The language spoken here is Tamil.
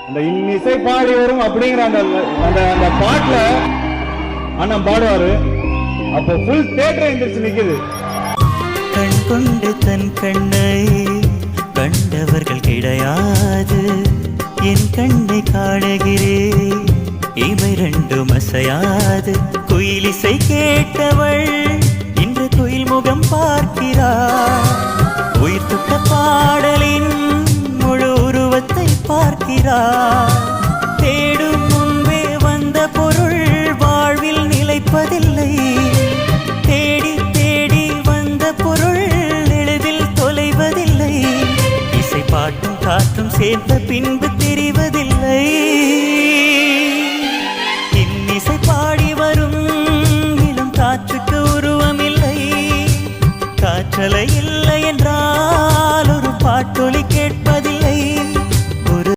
அந்த இன்னிசை பாடி வரும் அப்படிங்கிற அந்த அந்த அந்த பாட்டுல அண்ணன் பாடுவாரு. அப்போ ஃபுல் தியேட்டர் எந்திரிச்சு நிக்குது. கண் கொண்டு தன் கண்ணை கண்டவர்கள் கிடையாது, என் கண்ணை காணுகிறேன் இவை ரெண்டும் அசையாது. குயிலிசை கேட்டவள் இன்று குயில் முகம் பார்க்கிறார், உயிர் தொட்ட பாடலின் முழு உருவத்தை பார்க்கிறார். தேடும் முன்பே வந்த பொருள் வாழ்வில் நிலைப்பதில்லை, தேடி தேடி வந்த பொருள் எளிதில் தொலைவதில்லை. இசை பாட்டும் காற்றும் சேர்ந்த பின்பு தெரிவதில்லை. இன்னிசை பாடி வரும் இளம் காற்றுக்கு உருவமில்லை, காற்றலை இல்லை என்றால் ஒரு பாட்டொலி